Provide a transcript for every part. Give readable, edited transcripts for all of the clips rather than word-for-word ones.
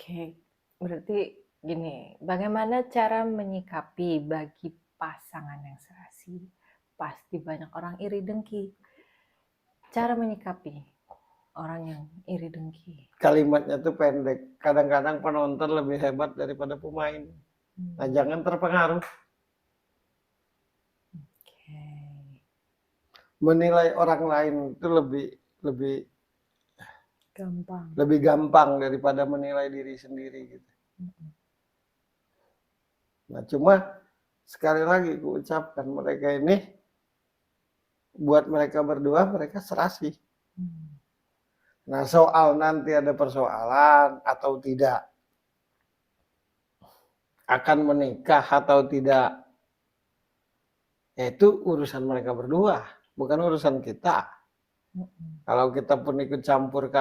Oke, berarti gini, bagaimana cara menyikapi bagi pasangan yang serasi? Pasti banyak orang iri dengki. Cara menyikapi orang yang iri dengki. Kalimatnya tuh pendek. Kadang-kadang penonton lebih hebat daripada pemain. Nah, jangan terpengaruh. Oke. Menilai orang lain itu lebih Gampang. gampang daripada menilai diri sendiri gitu. Nah, cuma sekali lagi ku ucapkan mereka ini buat mereka berdua mereka serasi. Nah, soal nanti ada persoalan atau tidak, akan menikah atau tidak, itu urusan mereka berdua, bukan urusan kita. Kalau kita pun ikut campur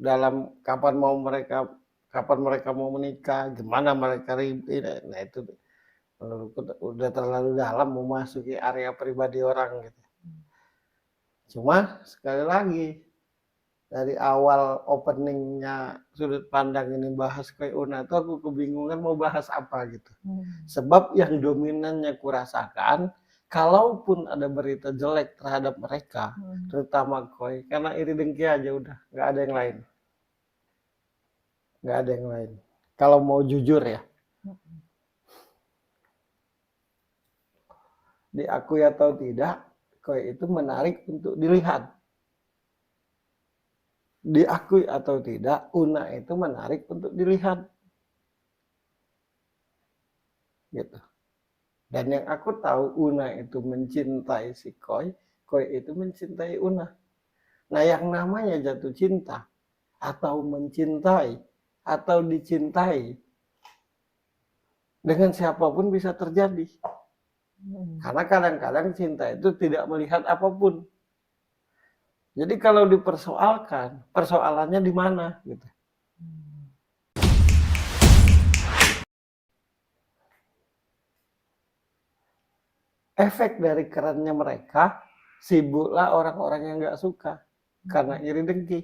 dalam kapan mereka mau menikah, gimana mereka ribet, nah itu menurutku udah terlalu dalam memasuki area pribadi orang gitu. Cuma sekali lagi dari awal openingnya sudut pandang ini bahas Koi Una itu aku kebingungan mau bahas apa gitu. Sebab yang dominannya kurasakan kalaupun ada berita jelek terhadap mereka, terutama Koi, karena iri dengki aja udah, nggak ada yang lain. Nggak ada yang lain. Kalau mau jujur ya. Diakui atau tidak, Koi itu menarik untuk dilihat. Diakui atau tidak, Una itu menarik untuk dilihat. Gitu. Dan yang aku tahu Una itu mencintai si Koi, Koi itu mencintai Una. Nah, yang namanya jatuh cinta atau mencintai atau dicintai dengan siapapun bisa terjadi. Karena kadang-kadang cinta itu tidak melihat apapun. Jadi kalau dipersoalkan, persoalannya di mana gitu. Efek dari kerennya mereka, sibuklah orang-orang yang nggak suka karena iri dengki.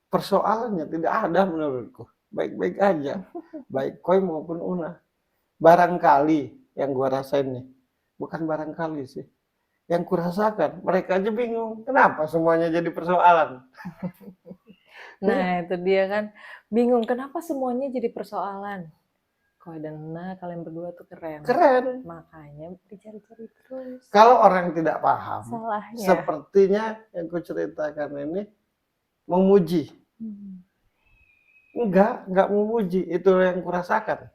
Persoalannya tidak ada menurutku, baik-baik aja, baik Koi maupun Una. Barangkali yang gua rasain nih, bukan barangkali sih, yang kurasakan mereka aja bingung kenapa semuanya jadi persoalan. Nah, itu dia kan bingung kenapa semuanya jadi persoalan. Koi dan Una, kalian berdua tuh keren. Makanya dicari-cari terus. Kalau orang tidak paham, salahnya. Sepertinya yang kuceritakan ini memuji. Enggak memuji, itu yang kurasakan.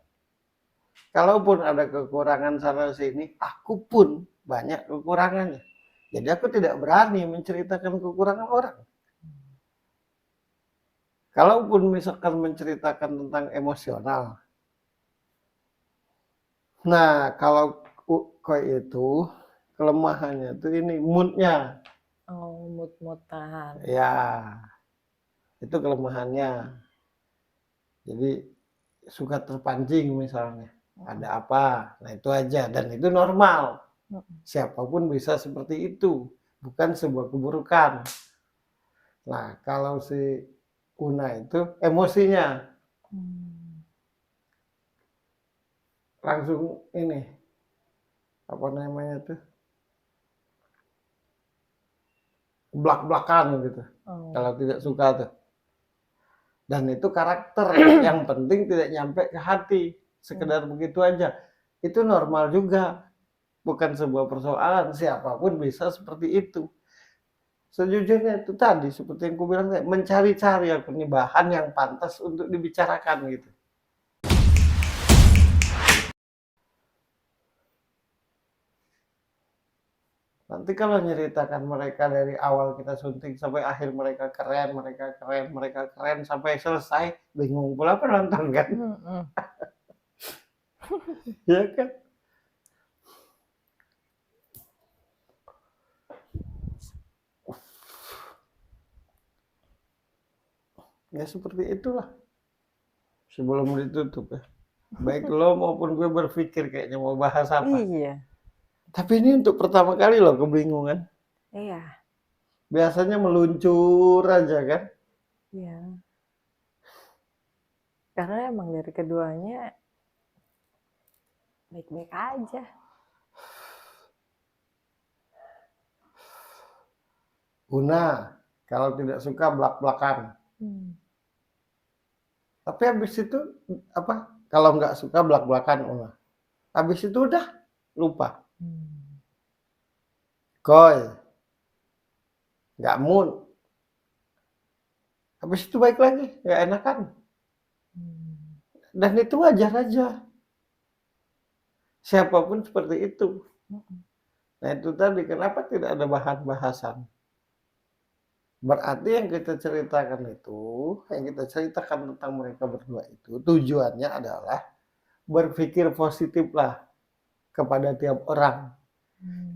Kalaupun ada kekurangan sana sini, aku pun banyak kekurangannya. Jadi aku tidak berani menceritakan kekurangan orang. Kalaupun misalkan menceritakan tentang emosional. Nah, kalau Koi itu kelemahannya itu ini moodnya. Oh, mood-moodan. Ya, itu kelemahannya. Jadi suka terpancing misalnya. Ada apa? Nah itu aja. Dan itu normal. Siapapun bisa seperti itu. Bukan sebuah keburukan. Nah kalau si Una itu emosinya. Langsung ini. Apa namanya tuh? Blak-blakan gitu. Kalau tidak suka tuh. Dan itu karakter. Yang penting tidak nyampe ke hati. Sekedar begitu aja. Itu normal juga. Bukan sebuah persoalan. Siapapun bisa seperti itu. Sejujurnya itu tadi seperti yang aku bilang, mencari-cari aku nih bahan yang pantas untuk dibicarakan gitu. Nanti kalau nyeritakan mereka dari awal kita sunting sampai akhir mereka keren sampai selesai, bingung pula penonton kan. Ya kan? Ya seperti itulah. Sebelum ditutup ya. Baik lo maupun gue berpikir kayaknya mau bahas apa. Iya. Tapi ini untuk pertama kali loh kebingungan. Iya. Biasanya meluncur aja kan. Iya. Karena emang dari keduanya baik-baik aja. Una, kalau tidak suka belak-belakan. Tapi habis itu apa? Kalau nggak suka belak-belakan Una. Habis itu udah lupa. Koi, nggak mood. Habis itu baik lagi, nggak enakan. Dan itu wajar aja. Siapapun seperti itu. Nah itu tadi, kenapa tidak ada bahan bahasan? Berarti yang kita ceritakan itu, yang kita ceritakan tentang mereka berdua itu, tujuannya adalah berpikir positif lah kepada tiap orang.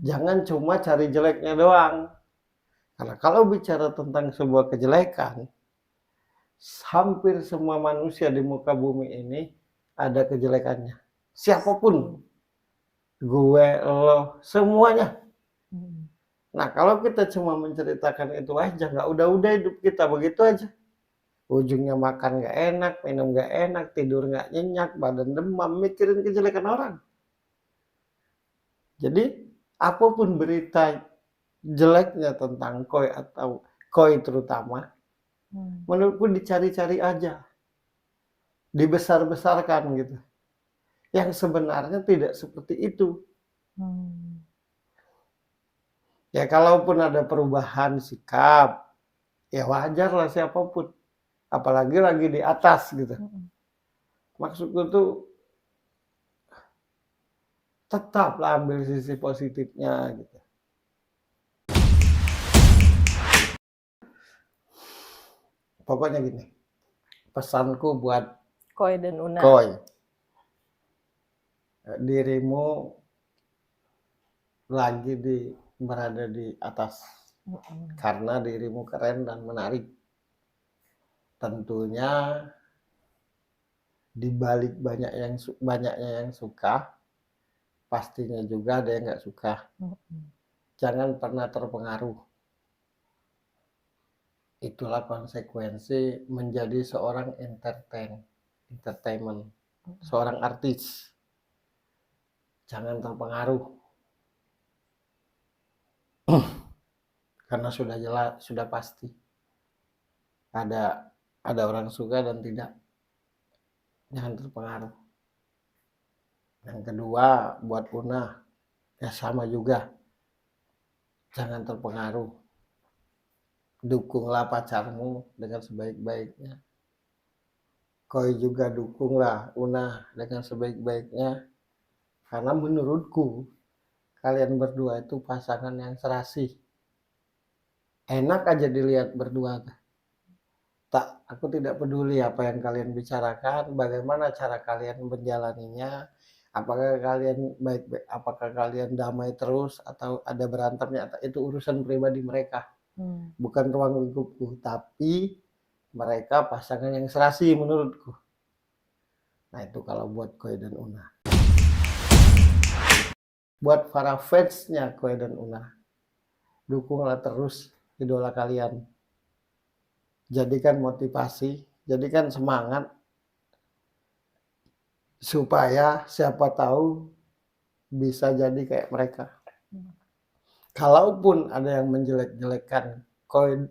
Jangan cuma cari jeleknya doang. Karena kalau bicara tentang sebuah kejelekan, hampir semua manusia di muka bumi ini ada kejelekannya. Siapapun, gue, lo, semuanya. Nah kalau kita cuma menceritakan itu aja, nggak udah hidup kita begitu aja. Ujungnya makan nggak enak, minum nggak enak, tidur nggak nyenyak, badan demam, mikirin kejelekan orang. Jadi apapun berita jeleknya tentang koi atau koi terutama, menurutku dicari-cari aja, dibesar-besarkan gitu. Yang sebenarnya tidak seperti itu. Ya kalaupun ada perubahan sikap, ya wajar lah siapapun. Apalagi lagi di atas gitu. Maksudku tuh tetaplah ambil sisi positifnya gitu. Pokoknya gini, pesanku buat Koi dan Una. koi, dirimu lagi berada di atas karena dirimu keren dan menarik. Tentunya di balik banyaknya yang suka, pastinya juga ada yang nggak suka. Jangan pernah terpengaruh. Itulah konsekuensi menjadi seorang entertainment, seorang artis. Jangan terpengaruh. Karena sudah jelas, sudah pasti ada orang suka dan tidak. Jangan terpengaruh. Yang kedua, buat Una, ya sama juga. Jangan terpengaruh. Dukunglah pacarmu dengan sebaik-baiknya. Koi juga dukunglah Una dengan sebaik-baiknya. Karena menurutku, kalian berdua itu pasangan yang serasi. Enak aja dilihat berdua. Aku tidak peduli apa yang kalian bicarakan, bagaimana cara kalian menjalaninya, apakah kalian baik-baik, apakah kalian damai terus atau ada berantemnya, itu urusan pribadi mereka. Bukan ruang lingkupku, tapi mereka pasangan yang serasi menurutku. Nah itu kalau buat Koi dan Una. Buat para fansnya Koi dan Una, dukunglah terus idola kalian. Jadikan motivasi, jadikan semangat, supaya siapa tahu bisa jadi kayak mereka. Kalaupun ada yang menjelek-jelekan Koi,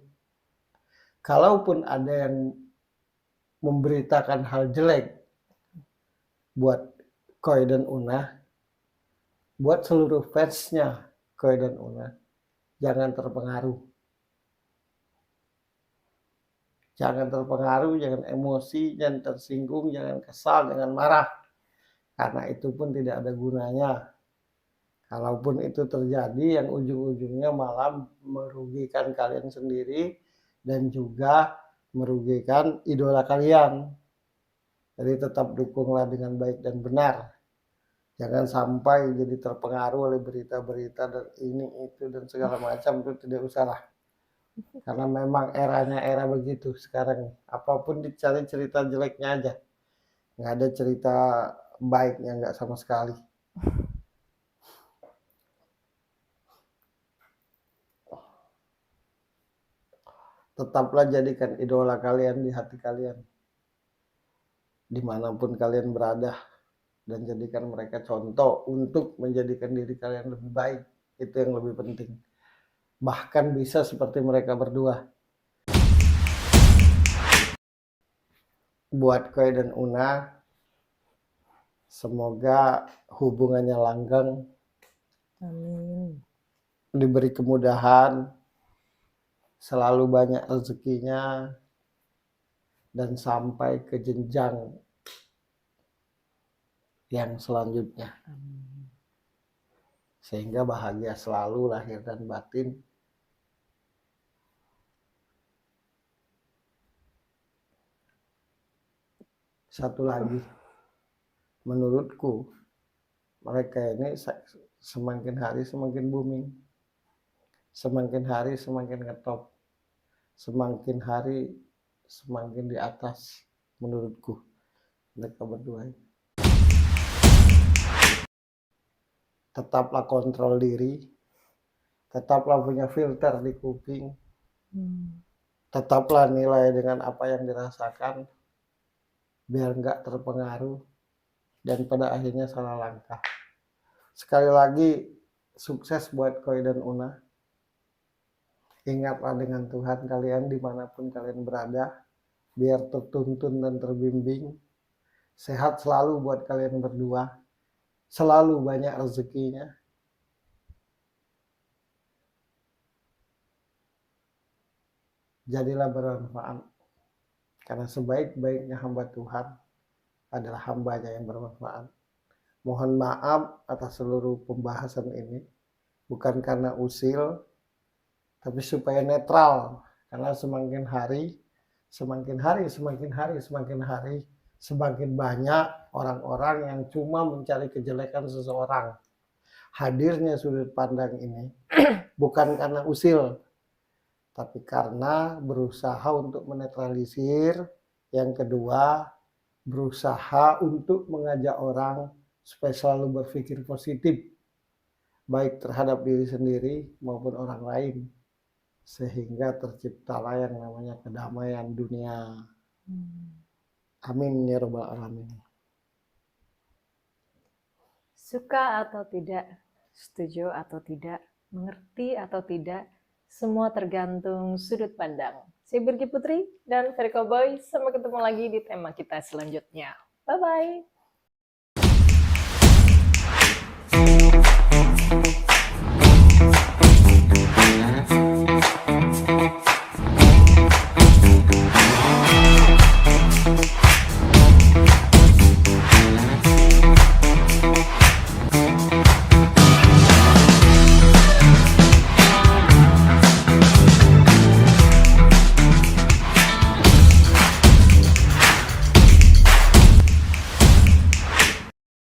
kalaupun ada yang memberitakan hal jelek buat Koi dan Una, buat seluruh fansnya Koi dan Una, jangan terpengaruh. Jangan terpengaruh, jangan emosi, jangan tersinggung, jangan kesal, jangan marah. Karena itu pun tidak ada gunanya. Kalaupun itu terjadi, yang ujung-ujungnya malah merugikan kalian sendiri dan juga merugikan idola kalian. Jadi tetap dukunglah dengan baik dan benar. Jangan sampai jadi terpengaruh oleh berita-berita dan ini itu dan segala macam, itu tidak usah lah. Karena memang eranya era begitu sekarang. Apapun dicari cerita jeleknya aja. Nggak ada cerita baiknya, nggak sama sekali. Tetaplah jadikan idola kalian di hati kalian. dimanapun kalian berada, dan jadikan mereka contoh untuk menjadikan diri kalian lebih baik. Itu yang lebih penting. Bahkan bisa seperti mereka berdua. Buat Koi dan Una, semoga hubungannya langgeng, Amin. diberi kemudahan, selalu banyak rezekinya, dan sampai ke jenjang yang selanjutnya. Amin. Sehingga bahagia selalu lahir dan batin. Satu lagi, menurutku mereka ini semakin hari semakin booming, semakin hari semakin ngetop, semakin hari semakin di atas. Menurutku mereka berdua. Tetaplah kontrol diri, tetaplah punya filter di kuping, tetaplah nilai dengan apa yang dirasakan, biar nggak terpengaruh dan pada akhirnya salah langkah. Sekali lagi, sukses buat Koi dan Una. Ingatlah dengan Tuhan kalian dimanapun kalian berada, biar tertuntun dan terbimbing. Sehat selalu buat kalian berdua, selalu banyak rezekinya. Jadilah bermanfaat, karena sebaik-baiknya hamba Tuhan adalah hambanya yang bermanfaat. Mohon maaf atas seluruh pembahasan ini, bukan karena usil, tapi supaya netral. Karena semakin hari, semakin banyak orang-orang yang cuma mencari kejelekan seseorang. Hadirnya sudut pandang ini bukan karena usil, tapi karena berusaha untuk menetralisir. Yang kedua, berusaha untuk mengajak orang supaya selalu berpikir positif, baik terhadap diri sendiri maupun orang lain, sehingga terciptalah yang namanya kedamaian dunia. Amin ya rabbal alamin. Suka atau tidak, setuju atau tidak, mengerti atau tidak, semua tergantung sudut pandang. Saya Birgi Putri dan Ferry Cowboy, sampai ketemu lagi di tema kita selanjutnya. Bye-bye.